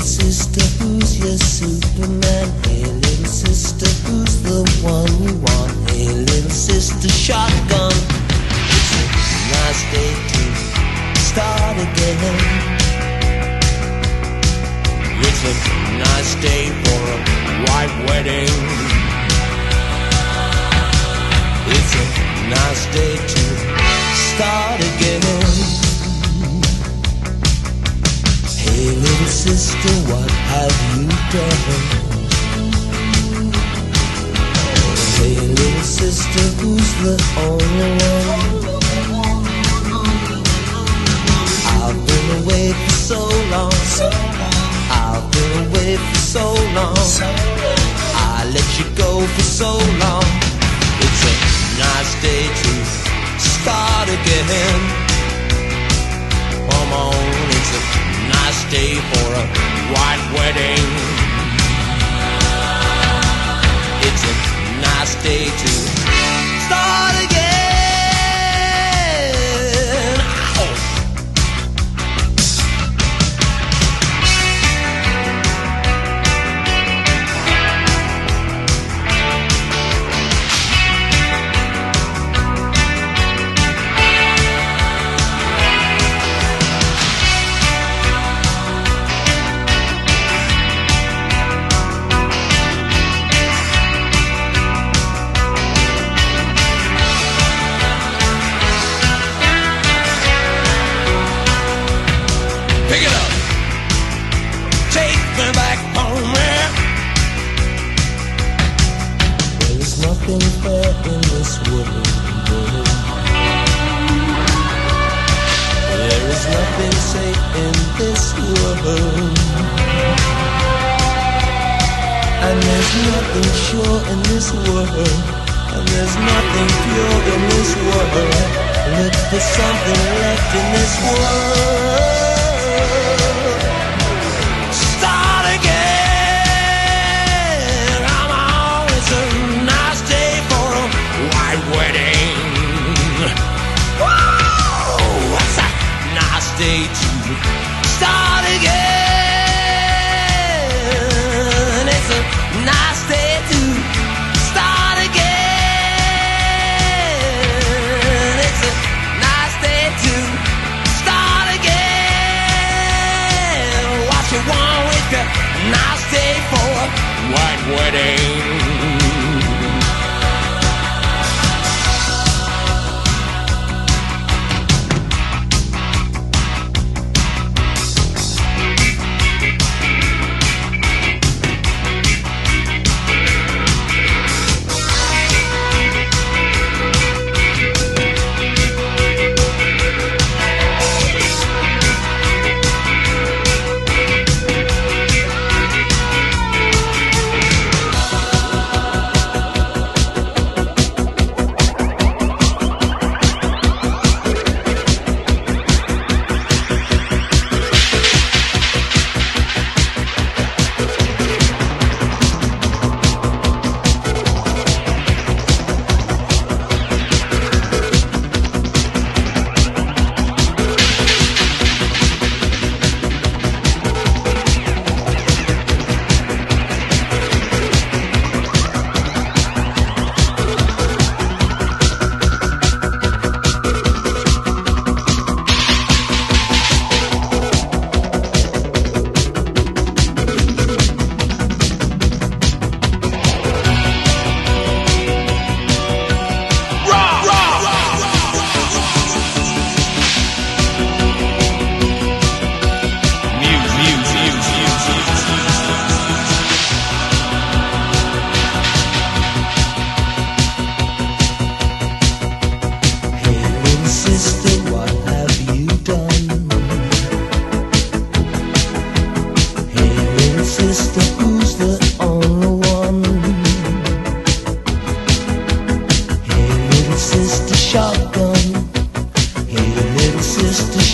sister, who's your Superman? Hey, little sister, who's the one you want? Hey, little sister, shotgun. It's a nice day to start again. It's a nice day for a white wedding. It's a nice day to start again. Hey, little sister, what have you done? Hey, little sister, who's the only one? I've been away for so long. I've been away for so long. I let you go for so long. It's a nice day to start again. Come on, it's a nice day for a white wedding. It's a nice day to start again. Pick it up, take me back home, man. There is nothing fair in this world. There is nothing safe in this world. And there's nothing sure in this world. And there's nothing pure in this world. Look for something left in this world. Start again. I'm on. It's a nice day for a white wedding. Whoa, it's a nice day to start again. It's a nice day to start again. It's a nice day to start again. What you want with a nice day for a white wedding.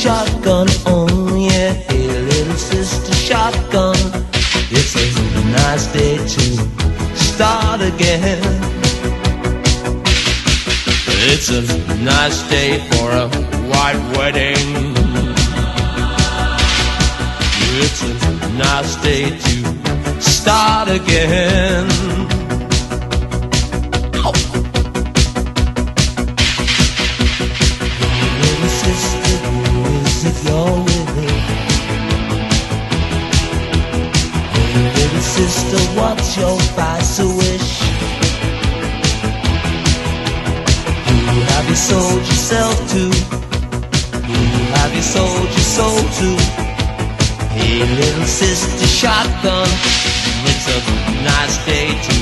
Shotgun on, yeah, hey little sister, shotgun. It's a nice day to start again. It's a nice day for a white wedding. It's a nice day to start again. Oh. Hey, little sister, who is it you're with? Hey, little sister, what's your vice wish? Who have you sold yourself to? Who have you sold your soul to? Hey, little sister shotgun, it's a nice day to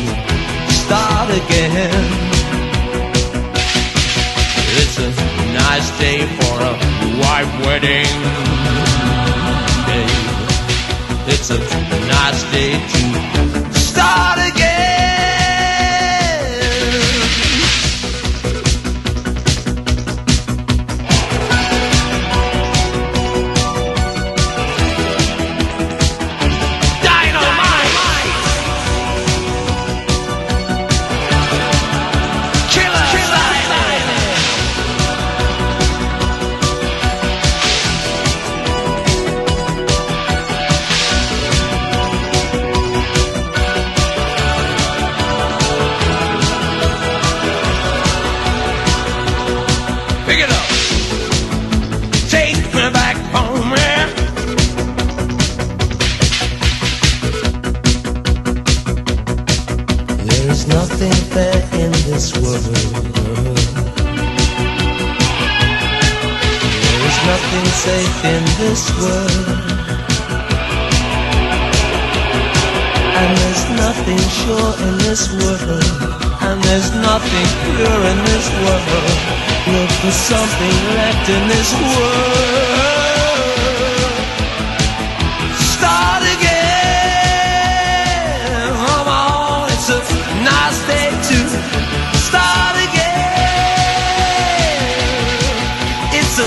start again. It's a nice day for a white wedding. Hey, it's a nice day to start again. Pick it up. Take me back home, man. There is nothing fair in this world. There is nothing safe in this world. And there's nothing sure in this world. And there's nothing pure in this world. Look for something left in this world. Start again. Come on, it's a nice day to start again. It's a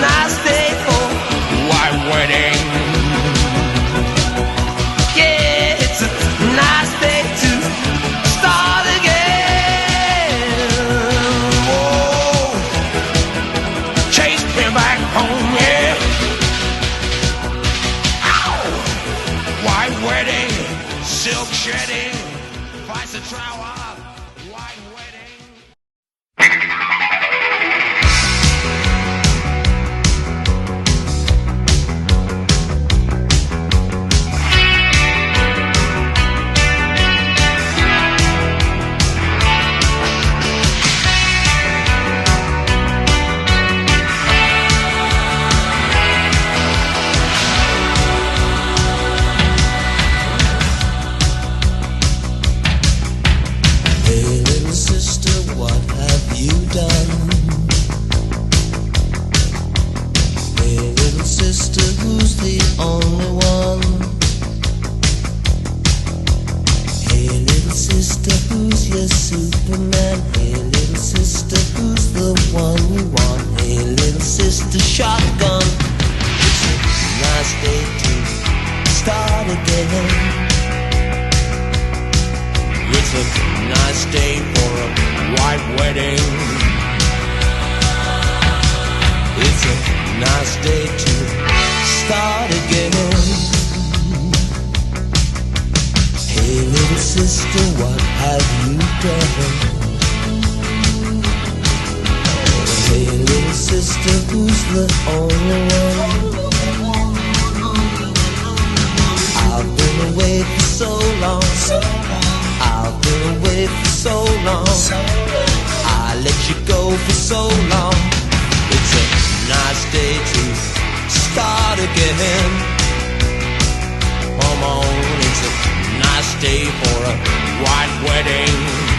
nice day for white wedding. Yeah, it's a nice day to start again. Back home, yeah. Ow! White wedding, silk shedding, vice a trower, white wedding. Superman, hey little sister, who's the one you want? Hey little sister shotgun, it's a nice day to start again. It's a nice day for a white wedding. It's a nice day to start again. Hey little sister, what have you done? Hey little sister, who's the only one? I've been away for so long. I've been away for so long. I let you go for so long. It's a nice day to start again. Come on, it's a nice day for a white wedding.